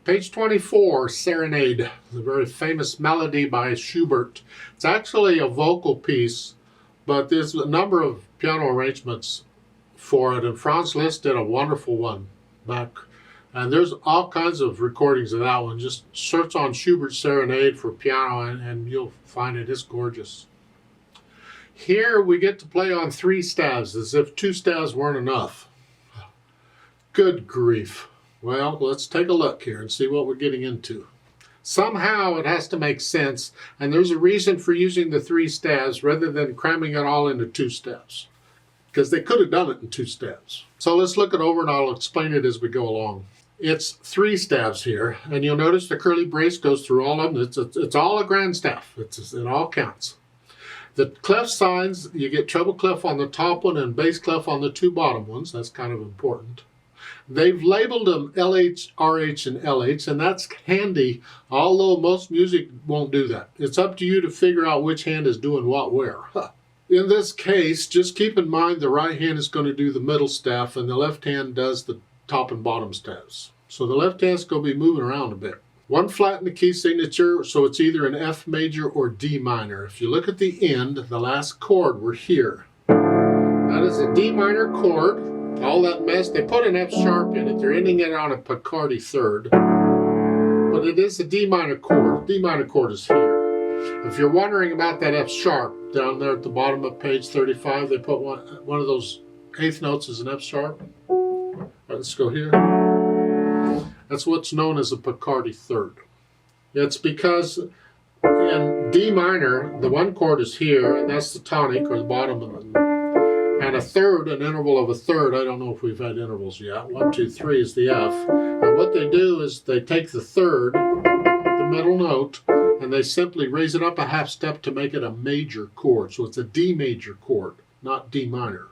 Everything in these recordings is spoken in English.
Page 24, Serenade, the very famous melody by Schubert. It's actually a vocal piece, but there's a number of piano arrangements for it, and Franz Liszt did a wonderful one back. And there's all kinds of recordings of that one. Just search on Schubert Serenade for piano and you'll find it. It's gorgeous. Here we get to play on 3 staves, as if 2 staves weren't enough. Good grief. Well, let's take a look here and see what we're getting into. Somehow it has to make sense, and there's a reason for using the 3 staves rather than cramming it all into 2 staves, because they could have done it in 2 staves. So let's look it over and I'll explain it as we go along. It's 3 staves here, and you'll notice the curly brace goes through all of them. It's all a grand staff. It all counts. The clef signs, you get treble clef on the top one and bass clef on the 2 bottom ones. That's kind of important. They've labeled them LH, RH, and LH, and that's handy, although most music won't do that. It's up to you to figure out which hand is doing what where. In this case, just keep in mind the right hand is going to do the middle staff, and the left hand does the top and bottom staffs. So the left hand's going to be moving around a bit. 1 flat in the key signature, so it's either an F major or D minor. If you look at the end, the last chord, we're here. That is a D minor chord. All that mess, they put an F sharp in it. They're ending it on a Picardy third. But it is a D minor chord. D minor chord is here. If you're wondering about that F sharp, down there at the bottom of page 35, they put one of those 8th notes as an F sharp. All right, let's go here. That's what's known as a Picardy third. It's because in D minor, the 1 chord is here, and that's the tonic, or the bottom of it. And a third, an interval of a third, I don't know if we've had intervals yet. 1, 2, 3 is the F. And what they do is they take the third, the middle note, and they simply raise it up a half step to make it a major chord. So it's a D major chord, not D minor.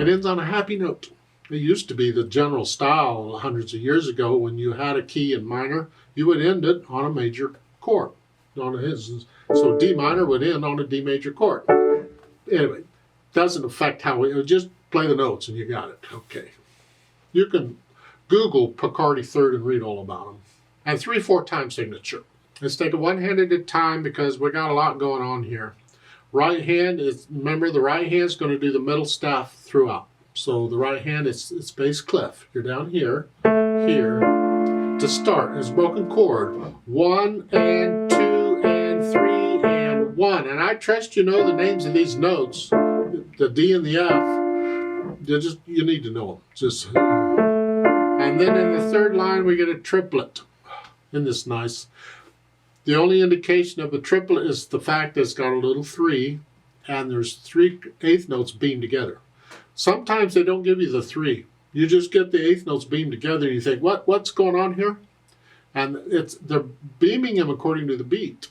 It ends on a happy note. It used to be the general style hundreds of years ago. When you had a key in minor, you would end it on a major chord. So D minor would end on a D major chord. Anyway, doesn't affect how we just play the notes and you got it. Okay. You can Google Picardy third and read all about them. And 3/4 time signature. Let's take it one hand at a time because we got a lot going on here. Right hand is, remember, the right hand is going to do the middle staff throughout. So the right hand it's bass clef. You're down here, here. To start, it's broken chord. 1 and 2 and 3 and 1. And I trust you know the names of these notes, the D and the F. You need to know them. And then in the 3rd line we get a triplet. Isn't this nice? The only indication of a triplet is the fact that it's got a little 3, and there's 3 8th notes beamed together. Sometimes they don't give you the 3. You just get the 8th notes beamed together and you think, what's going on here? And they're beaming them according to the beat.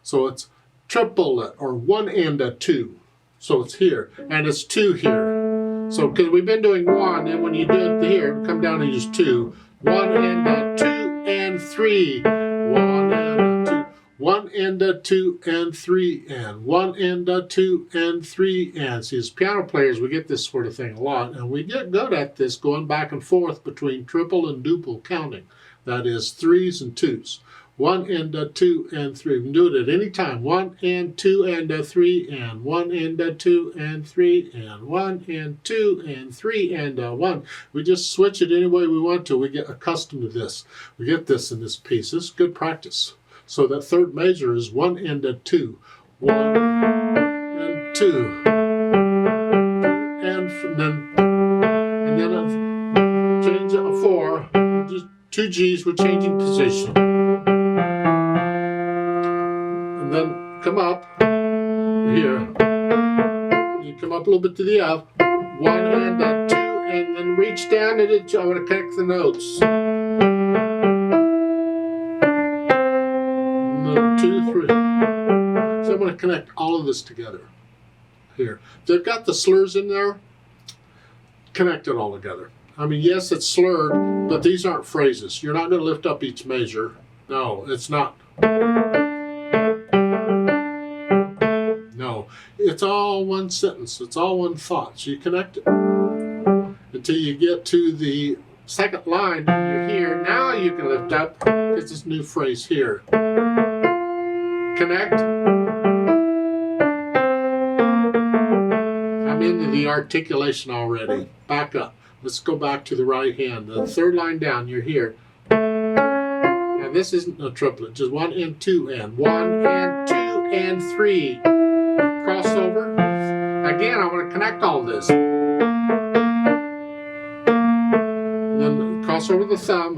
So it's triplet, or 1 and a 2. So it's here, and it's 2 here. So because we've been doing 1, and when you do it here, come down and use 2. 1 and a 2 and 3. 1 and a 2. 1 and a 2 and 3 and 1 and a 2 and 3 and. See, as piano players, we get this sort of thing a lot, and we get good at this going back and forth between triple and duple counting. That is 3s and 2s. 1 and a 2 and 3. We can do it at any time. 1 and 2 and a 3 and 1 and a 2 and 3 and 1 and 2 and 3 and a 1. We just switch it any way we want to. We get accustomed to this. We get this in this piece. This is good practice. So that 3rd measure is 1 and a 2. 1 and 2. And then I've changed it to 4. Just 2 G's, we're changing position. And then come up here. You come up a little bit to the F. 1 and a 2, and then reach down and I'm going to connect the notes. 2, 3. So I'm going to connect all of this together here. They've got the slurs in there. Connect it all together. I mean, yes, it's slurred, but these aren't phrases. You're not going to lift up each measure. No, it's not. No, it's all one sentence. It's all one thought. So you connect it until you get to the second line, you're here. Now you can lift up. It's this new phrase here. Connect. I'm into the articulation already. Back up. Let's go back to the right hand. The third line down, you're here. Now this isn't a triplet, just 1 and 2 and 1 and 2 and 3. Crossover. Again, I want to connect all this. Then cross over the thumb.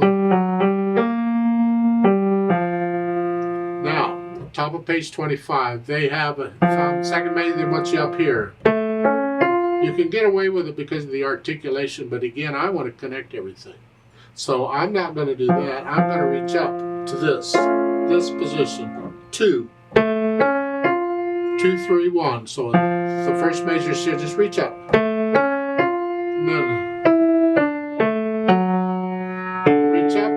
Now, top of page 25, they have a thumb. Second major, they want you up here. You can get away with it because of the articulation, but again, I want to connect everything. So I'm not going to do that. I'm going to reach up to this position. 2, 2, 3, 1. So the first measure should just reach up. And then reach up.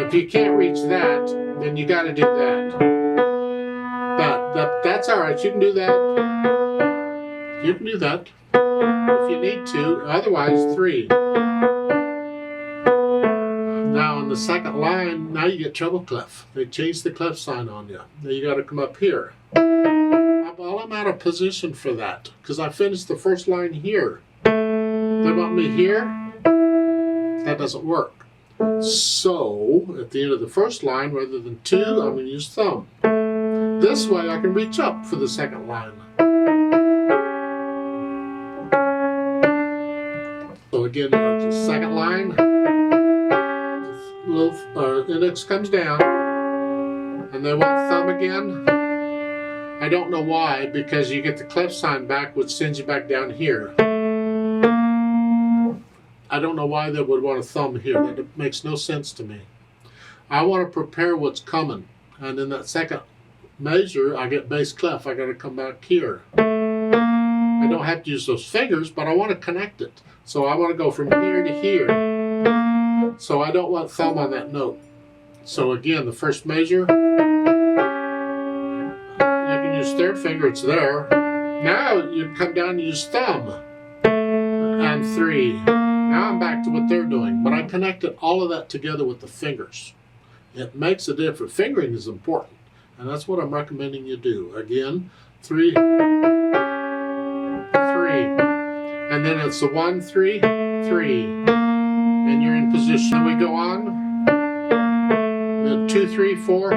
If you can't reach that, then you got to do that. But that's all right. You can do that. You can do that if you need to. Otherwise, 3. Now on the second line, now you get treble clef. They changed the clef sign on you. Now you got to come up here. Well, I'm out of position for that because I finished the first line here. They want me here. That doesn't work. So at the end of the first line, rather than 2, I'm going to use thumb. This way I can reach up for the second line. So again, the second line, little index comes down, and they want thumb again. I don't know why, because you get the clef sign back, which sends you back down here. I don't know why they would want a thumb here. That makes no sense to me. I want to prepare what's coming, and in that second measure, I get bass clef. I got to come back here. I don't have to use those fingers, but I want to connect it. So I want to go from here to here. So I don't want thumb on that note. So again, the first measure, you can use third finger, it's there. Now you come down and use thumb. And 3. Now I'm back to what they're doing. But I connected all of that together with the fingers. It makes a difference. Fingering is important. And that's what I'm recommending you do. Again, 3, 3. And then it's the 1, 3, 3. And you're in position. Then we go on. The 2, 3, 4.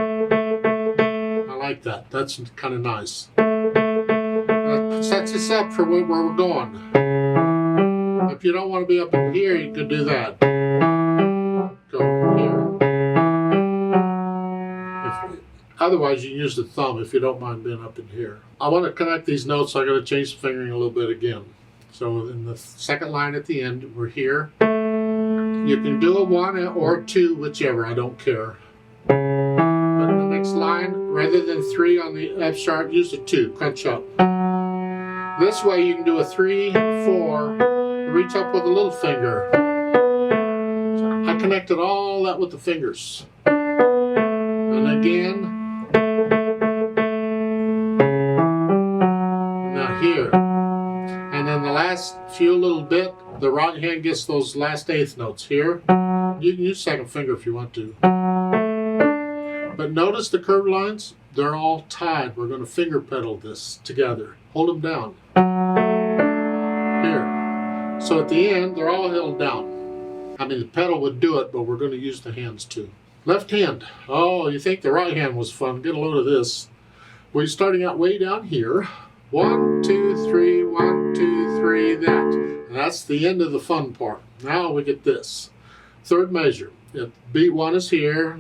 I like that. That's kind of nice. That sets us up for where we're going. If you don't want to be up in here, you can do that. Go here. Otherwise, you can use the thumb if you don't mind being up in here. I want to connect these notes, so I got to change the fingering a little bit again. So in the second line at the end, we're here. You can do a 1 or 2, whichever, I don't care. But in the next line, rather than 3 on the F sharp, use a 2, crunch up. This way you can do a 3, 4, reach up with a little finger. So I connected all that with the fingers. And again, now here. And then the last few little bit, the right hand gets those last eighth notes here. You can use second finger if you want to. But notice the curved lines, they're all tied. We're going to finger pedal this together. Hold them down. Here. So at the end, they're all held down. I mean, the pedal would do it, but we're going to use the hands too. Left hand. Oh, you think the right hand was fun. Get a load of this. We're starting out way down here. 1, 2, 3, 1, 2, 3, that. And that's the end of the fun part. Now we get this. Third measure. Beat 1 is here.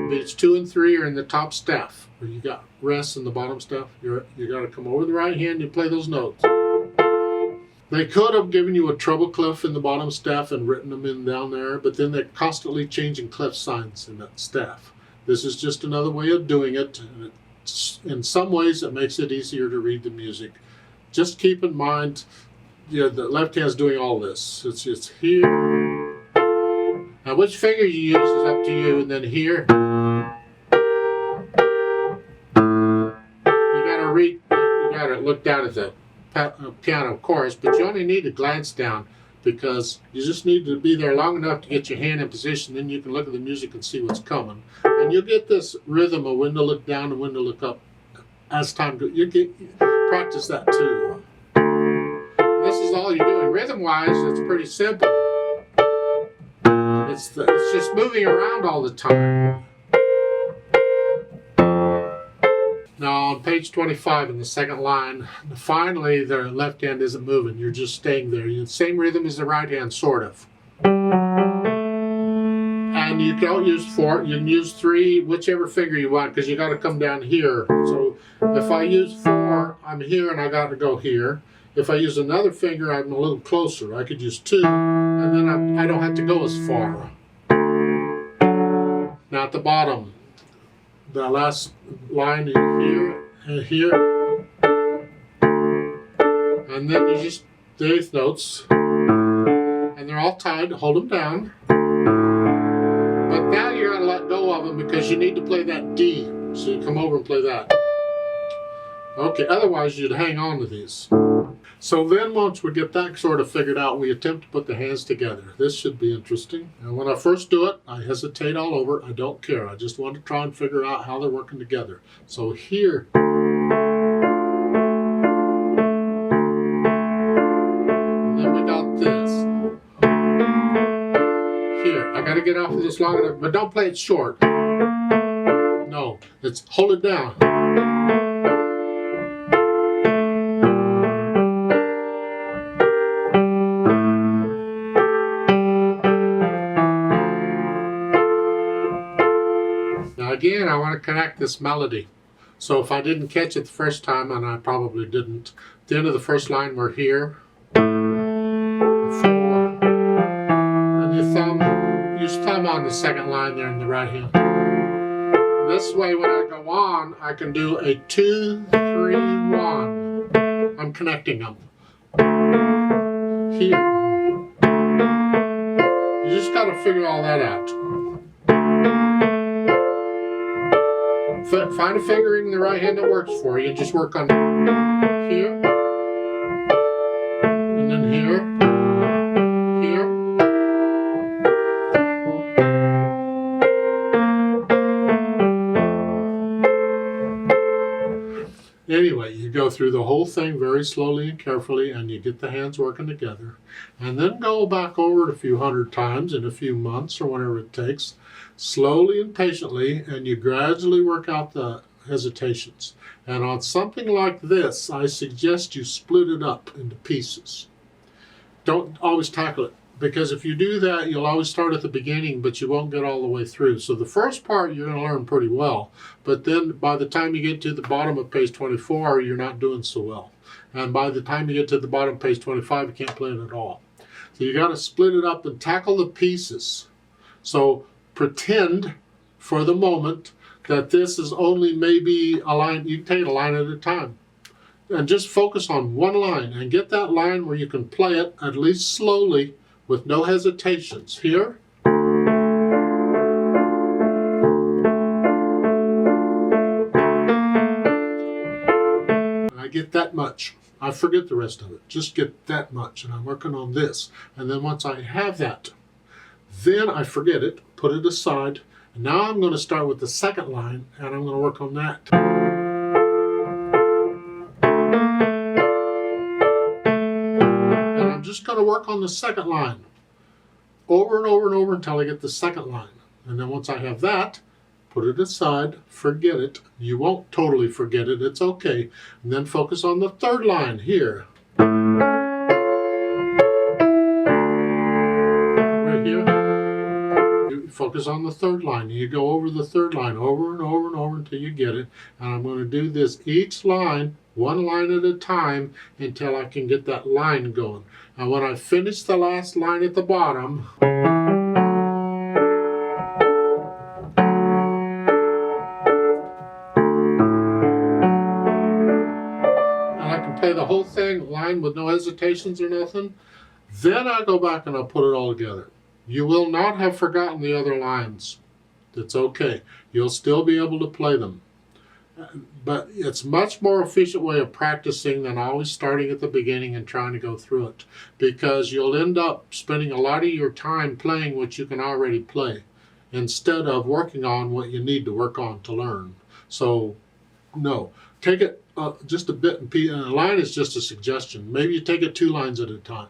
Beats 2 and 3 are in the top staff, where you got rests in the bottom staff. You got to come over the right hand and play those notes. They could have given you a treble clef in the bottom staff and written them in down there, but then they're constantly changing clef signs in that staff. This is just another way of doing it. And in some ways, it makes it easier to read the music. Just keep in mind, the left hand's doing all this. It's here. Now, which finger you use is up to you. And then here, you gotta read. You gotta look down at the piano course, but you only need to glance down because you just need to be there long enough to get your hand in position. Then you can look at the music and see what's coming. And you'll get this rhythm of when to look down and when to look up as time goes. You practice that too. This is all you're doing. Rhythm-wise, it's pretty simple. It's just moving around all the time. Now on page 25 in the second line, finally the left hand isn't moving. You're just staying there. Same rhythm as the right hand, sort of. And you don't use 4, you can use 3, whichever finger you want, because you got to come down here. So if I use 4, I'm here and I got to go here. If I use another finger, I'm a little closer. I could use 2, and then I don't have to go as far. Now at the bottom, the last line here and here, and then you just the 8th notes, and they're all tied. Hold them down, but now you're going to let go of them because you need to play that D. So you come over and play that. Okay, otherwise you'd hang on to these. So then once we get that sort of figured out, we attempt to put the hands together. This should be interesting. And when I first do it, I hesitate all over. I don't care. I just want to try and figure out how they're working together. So here. And then we got this. Here. I got to get off of this long enough, but don't play it short. No, it's hold it down. Again, I want to connect this melody. So if I didn't catch it the first time, and I probably didn't, at the end of the first line we're here. 4. And you use thumb on the second line there in the right hand. This way when I go on, I can do a 2, 3, 1. I'm connecting them. Here. You just got to figure all that out. Find a fingering in the right hand that works for you and just work on here, and then here, here. Anyway, you go through the whole thing very slowly and carefully, and you get the hands working together. And then go back over it a few hundred times in a few months or whatever it takes, slowly and patiently, and you gradually work out the hesitations. And on something like this, I suggest you split it up into pieces. Don't always tackle it, because if you do that, you'll always start at the beginning, but you won't get all the way through. So the first part you're going to learn pretty well, but then by the time you get to the bottom of page 24, you're not doing so well. And by the time you get to the bottom of page 25, you can't play it at all. So you got to split it up and tackle the pieces. So pretend for the moment that this is only maybe a line. You can take a line at a time. And just focus on one line and get that line where you can play it at least slowly with no hesitations. Here. I get that much. I forget the rest of it. Just get that much, and I'm working on this. And then once I have that, then I forget it, put it aside, and now I'm going to start with the second line, and I'm going to work on that. And I'm just going to work on the second line over and over and over until I get the second line. And then once I have that, put it aside, forget it. You won't totally forget it, it's okay. And then focus on the third line here. Right here. You focus on the third line. You go over the third line over and over and over until you get it. And I'm going to do this each line, one line at a time, until I can get that line going. And when I finish the last line at the bottom, play the whole thing line with no hesitations or nothing, then I go back and I'll put it all together. You will not have forgotten the other lines. That's okay. You'll still be able to play them. But it's much more efficient way of practicing than always starting at the beginning and trying to go through it, because you'll end up spending a lot of your time playing what you can already play instead of working on what you need to work on to learn. So no, take it just a bit, and a line is just a suggestion. Maybe you take it 2 lines at a time.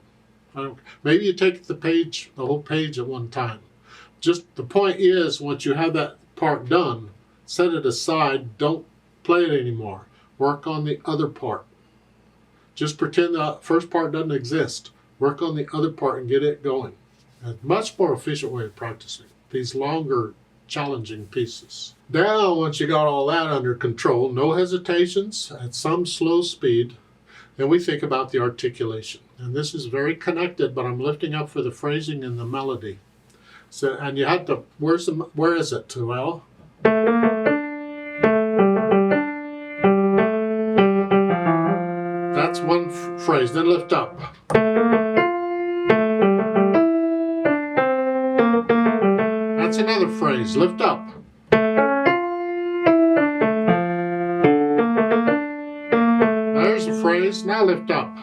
Maybe you take the whole page at one time. Just the point is, once you have that part done, set it aside. Don't play it anymore. Work on the other part. Just pretend the first part doesn't exist. Work on the other part and get it going. A much more efficient way of practicing these longer, challenging pieces. Now, once you got all that under control, no hesitations, at some slow speed, then we think about the articulation. And this is very connected, but I'm lifting up for the phrasing and the melody. So, and you have to, where is it? Well, that's one phrase. Then lift up. That's another phrase. Lift up. There's a phrase. Now lift up.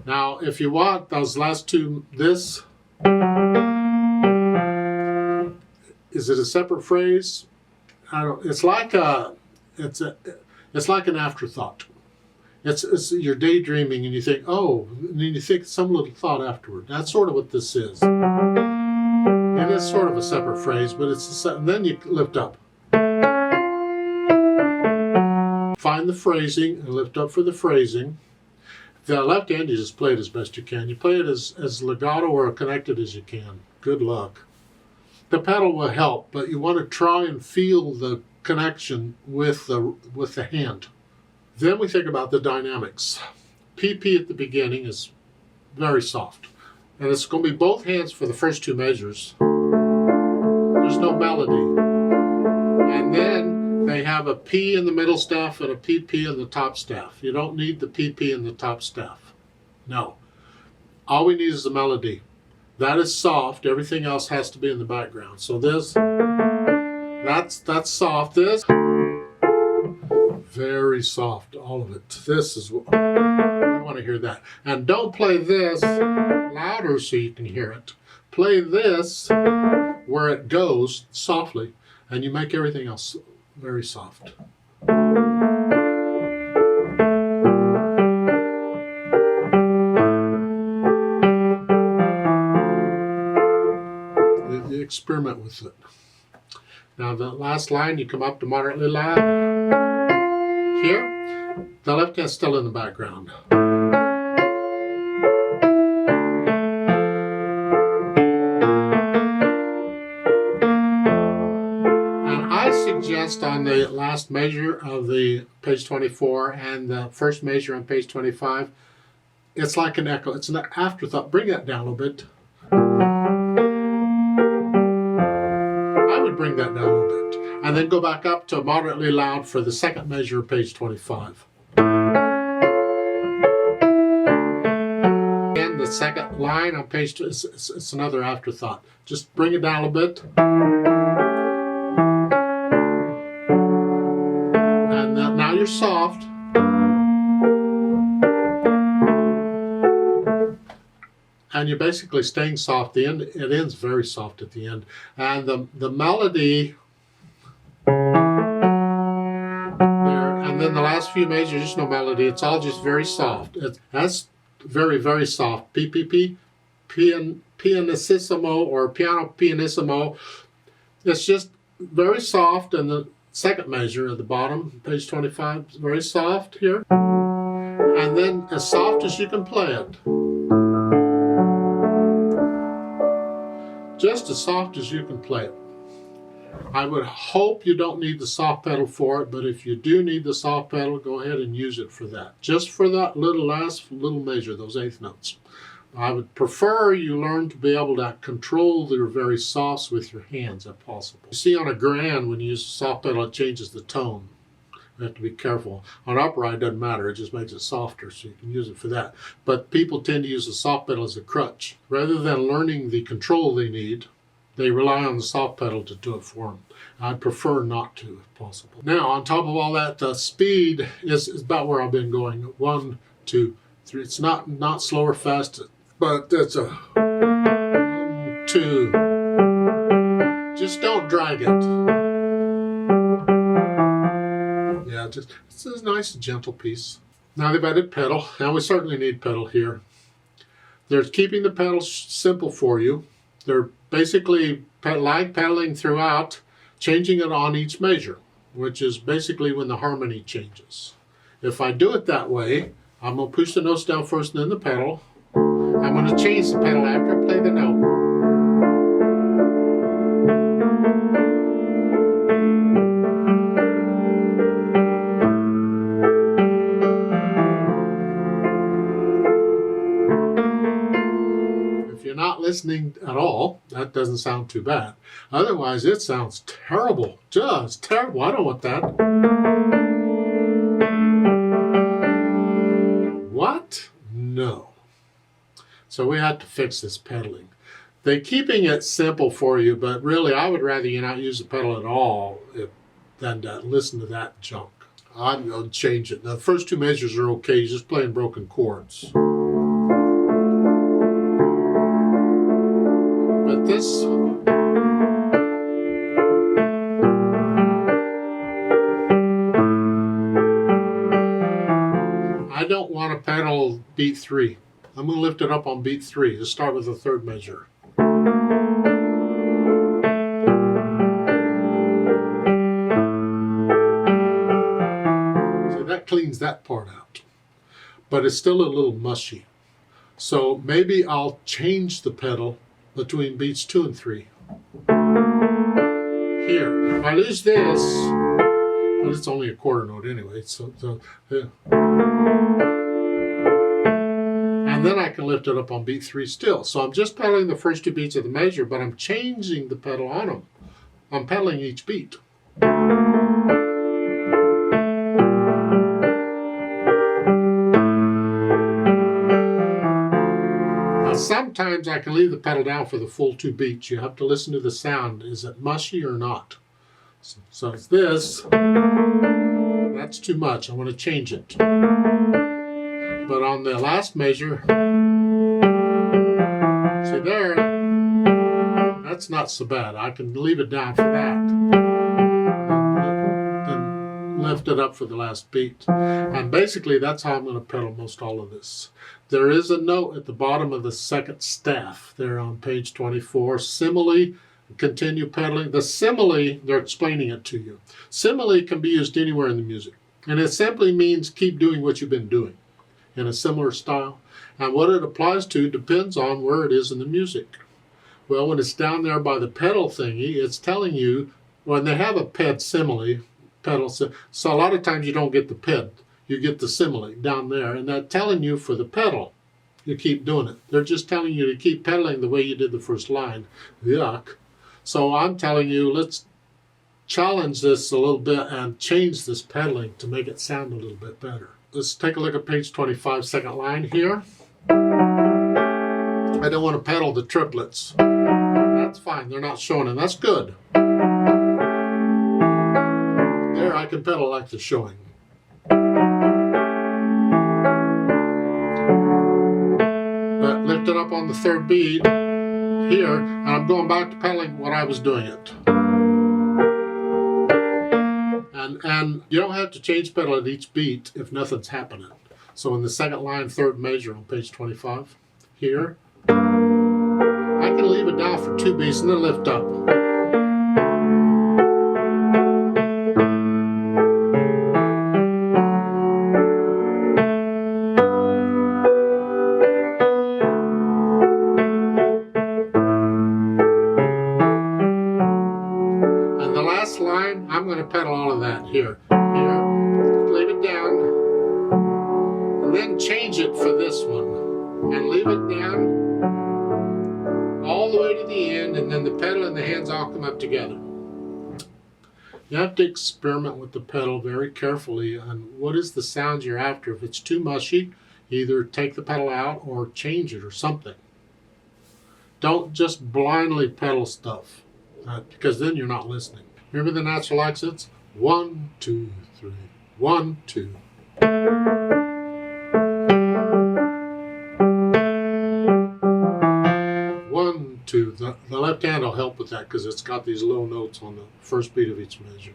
Now, if you want those last two, this, is it a separate phrase? It's like an afterthought. It's you're daydreaming and you think, oh, and then you think some little thought afterward. That's sort of what this is. It is sort of a separate phrase, but and then you lift up. Find the phrasing and lift up for the phrasing. The left hand, you just play it as best you can. You play it as legato or connected as you can. Good luck. The pedal will help, but you want to try and feel the connection with the hand. Then we think about the dynamics. PP at the beginning is very soft. And it's going to be both hands for the first 2 measures. There's no melody. And then they have a P in the middle staff and a PP in the top staff. You don't need the PP in the top staff. No. All we need is the melody. That is soft. Everything else has to be in the background. So this, that's soft. This, very soft, all of it. This is what we want to hear that. And don't play this louder so you can hear it. Play this where it goes softly, and you make everything else very soft. You experiment with it. Now the last line, you come up to moderately loud. Here, the left hand's still in the background. And I suggest on the last measure of the page 24 and the first measure on page 25, it's like an echo. It's an afterthought. Bring that down a little bit. I would bring that down a little bit. And then go back up to moderately loud for the second measure of page 25. And the second line on page 2, it's another afterthought. Just bring it down a bit. And now you're soft. And you're basically staying soft. It ends very soft at the end. And the melody there, and then the last few measures, there's no melody. It's all just very soft. That's very, very soft. PPP, pianissimo or piano pianissimo. It's just very soft. And the second measure at the bottom, page 25, is very soft here. And then as soft as you can play it. Just as soft as you can play it. I would hope you don't need the soft pedal for it, but if you do need the soft pedal, go ahead and use it for that. Just for that last little measure, those 8th notes. I would prefer you learn to be able to control your very softs with your hands if possible. You see on a grand, when you use the soft pedal, it changes the tone. You have to be careful. On upright, it doesn't matter. It just makes it softer, so you can use it for that. But people tend to use the soft pedal as a crutch. Rather than learning the control they need, They rely on the soft pedal to do it for them. I'd prefer not to, if possible. Now, on top of all that, speed is about where I've been going. 1, 2, 3. It's not slow or fast, but it's a 1, 2. Just don't drag it. Yeah, it's a nice, gentle piece. Now they've added pedal. Now we certainly need pedal here. They're keeping the pedals simple for you. They're basically lag pedaling throughout, changing it on each measure, which is basically when the harmony changes. If I do it that way, I'm going to push the notes down first and then the pedal. I'm going to change the pedal after I play the note. If you're not listening at all, that doesn't sound too bad. Otherwise, it sounds terrible. Just terrible. I don't want that. What? No. So we had to fix this pedaling. They're keeping it simple for you, but really I would rather you not use the pedal at all than to listen to that junk. I'm going to change it. The first 2 measures are okay. You're just playing broken chords. But this... I don't want to pedal beat 3. I'm going to lift it up on beat 3. Let's start with the 3rd measure. So that cleans that part out. But it's still a little mushy. So maybe I'll change the pedal between beats 2 and 3. Here. If I lose this, well, it's only a quarter note anyway. Yeah. And then I can lift it up on beat 3 still. So I'm just pedaling the first 2 beats of the measure, but I'm changing the pedal on them. I'm pedaling each beat. Now sometimes I can leave the pedal down for the full 2 beats. You have to listen to the sound. Is it mushy or not? So it's this. That's too much. I want to change it. But on the last measure, see there, that's not so bad. I can leave it down for that. Then lift it up for the last beat. And basically that's how I'm going to pedal most all of this. There is a note at the bottom of the 2nd staff there on page 24. Simile, continue pedaling. The simile, they're explaining it to you. Simile can be used anywhere in the music. And it simply means keep doing what you've been doing in a similar style. And what it applies to depends on where it is in the music. Well, when it's down there by the pedal thingy, it's telling you, when they have a pedal, so a lot of times you don't get the ped. You get the simile down there, and they're telling you for the pedal, you keep doing it. They're just telling you to keep pedaling the way you did the first line. Yuck. So I'm telling you, let's challenge this a little bit and change this pedaling to make it sound a little bit better. Let's take a look at page 25, 2nd line here. I don't want to pedal the triplets. That's fine, they're not showing, and that's good. There, I can pedal like they're showing. But lift it up on the 3rd beat here, and I'm going back to pedaling what I was doing it. And you don't have to change pedal at each beat if nothing's happening. So in the 2nd line, 3rd measure on page 25, here, I can leave it down for 2 beats and then lift up. And the last line, I'm going to pedal all of that here. Leave it down, and then change it for this one, and leave it down all the way to the end, and then the pedal and the hands all come up together. You have to experiment with the pedal very carefully on what is the sound you're after. If it's too mushy, either take the pedal out or change it or something. Don't just blindly pedal stuff, because then you're not listening. Remember the natural accents? 1, 2, 3, 1, 2. 1, 2. The left hand will help with that because it's got these low notes on the first beat of each measure.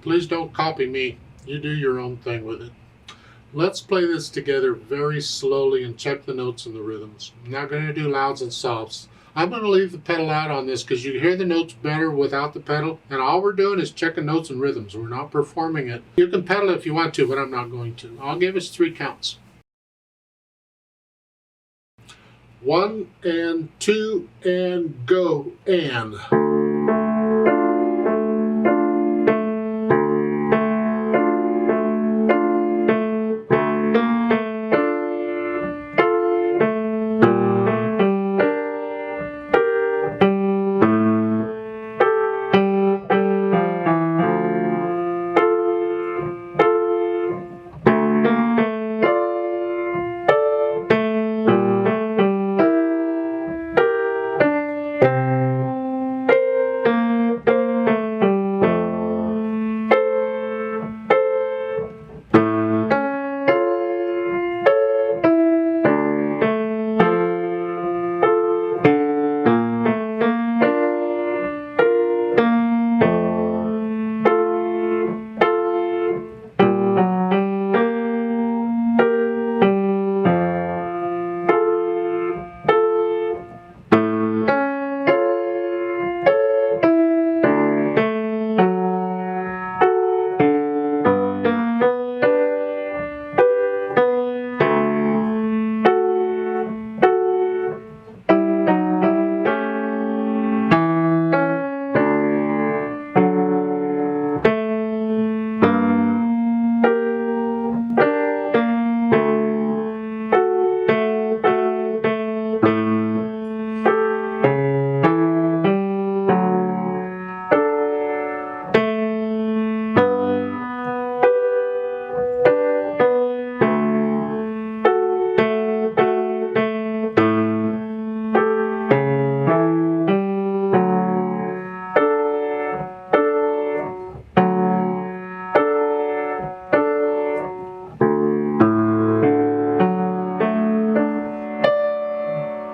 Please don't copy me. You do your own thing with it. Let's play this together very slowly and check the notes and the rhythms. I'm not going to do louds and softs. I'm going to leave the pedal out on this because you hear the notes better without the pedal. And all we're doing is checking notes and rhythms. We're not performing it. You can pedal if you want to, but I'm not going to. I'll give us 3 counts. 1 and 2 and go and.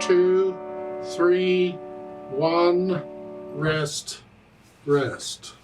Two, 3, 1, rest, rest.